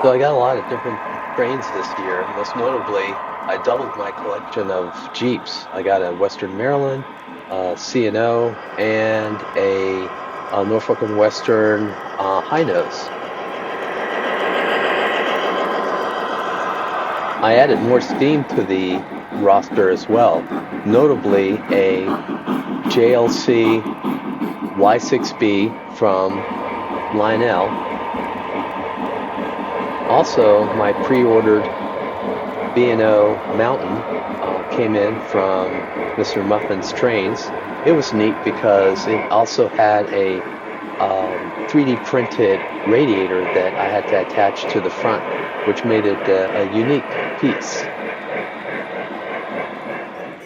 So I got a lot of different trains this year. Most notably, I doubled my collection of Jeeps. I got a Western Maryland, C&O, and a Norfolk and Western high nose. I added more steam to the roster as well, notably a JLC Y6B from Lionel. Also, my pre-ordered B&O Mountain came in from Mr. Muffin's Trains. It was neat because it also had a 3D printed radiator that I had to attach to the front, which made it a unique piece.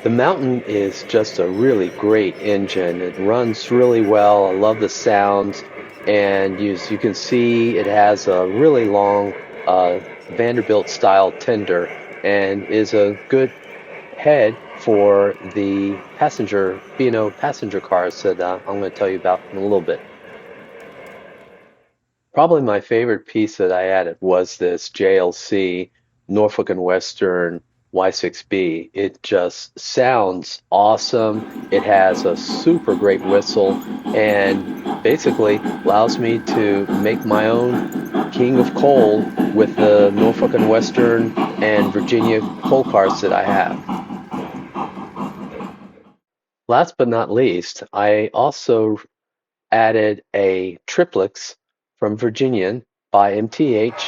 The Mountain is just a really great engine. It runs really well. I love the sounds, and as you can see, it has a really long Vanderbilt style tender and is a good head for the passenger B&O passenger cars that I'm going to tell you about in a little bit. Probably my favorite piece that I added was this JLC Norfolk and Western Y6B. It just sounds awesome. It has a super great whistle and basically allows me to make my own King of Coal with the Norfolk and Western and Virginia coal cars that I have. Last but not least, I also added a triplex from Virginian by MTH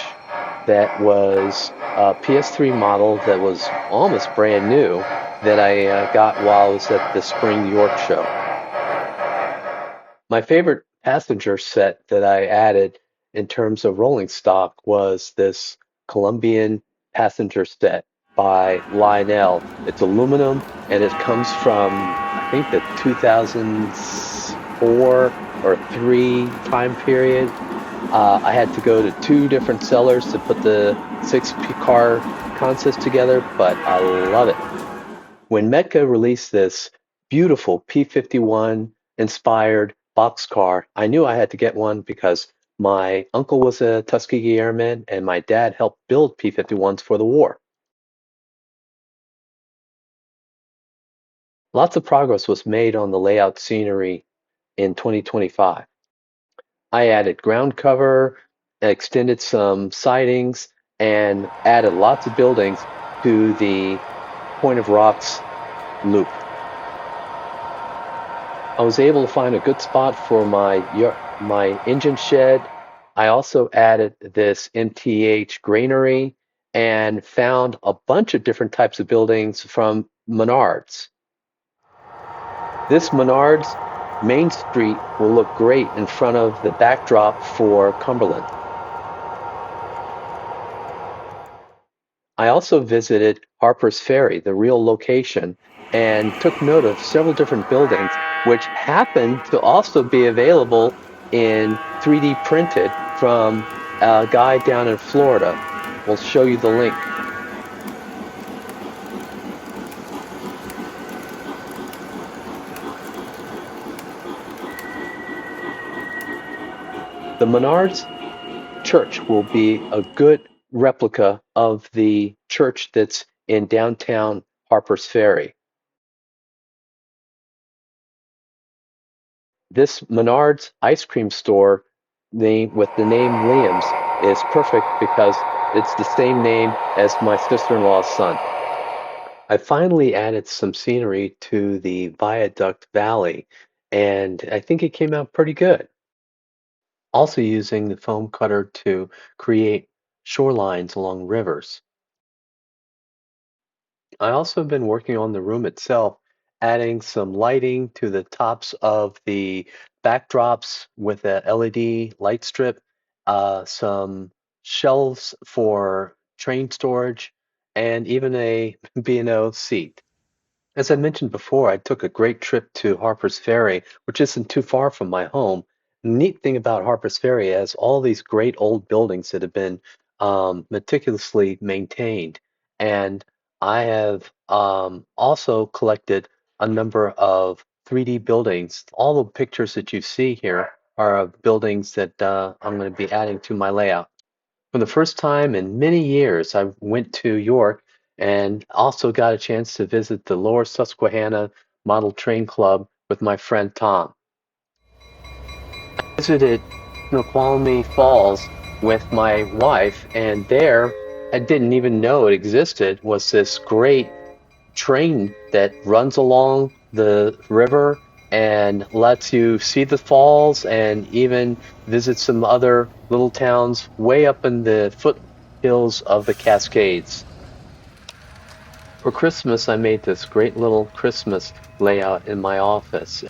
that was a PS3 model that was almost brand new that I got while I was at the Spring York show. My favorite passenger set that I added in terms of rolling stock was this Colombian passenger set by Lionel. It's aluminum and it comes from, I think, the 2004 or 3 time period. I had to go to two different sellers to put the six car consist together, but I love it. When Metka released this beautiful P-51 inspired boxcar, I knew I had to get one because my uncle was a Tuskegee Airman and my dad helped build P-51s for the war. Lots of progress was made on the layout scenery in 2025. I added ground cover, extended some sidings, and added lots of buildings to the Point of Rocks loop. I was able to find a good spot for my engine shed. I also added this MTH granary and found a bunch of different types of buildings from Menards. This Menards Main Street will look great in front of the backdrop for Cumberland. I also visited Harper's Ferry, the real location, and took note of several different buildings which happen to also be available in 3D printed from a guy down in Florida. We'll show you the link. The Menards Church will be a good replica of the church that's in downtown Harper's Ferry. This Menards ice cream store name with the name Liam's is perfect because it's the same name as my sister-in-law's son. I finally added some scenery to the Viaduct Valley, and I think it came out pretty good. Also using the foam cutter to create shorelines along rivers. I also have been working on the room itself, adding some lighting to the tops of the backdrops with a LED light strip, some shelves for train storage, and even a B&O seat. As I mentioned before, I took a great trip to Harper's Ferry, which isn't too far from my home. The neat thing about Harper's Ferry is all these great old buildings that have been meticulously maintained. And I have also collected a number of 3D buildings. All the pictures that you see here are of buildings that I'm going to be adding to my layout. For the first time in many years, I went to York and also got a chance to visit the Lower Susquehanna Model Train Club with my friend Tom. Visited Snoqualmie Falls with my wife, and there I didn't even know it existed, was this great train that runs along the river and lets you see the falls and even visit some other little towns way up in the foothills of the Cascades. For Christmas, I made this great little Christmas layout in my office.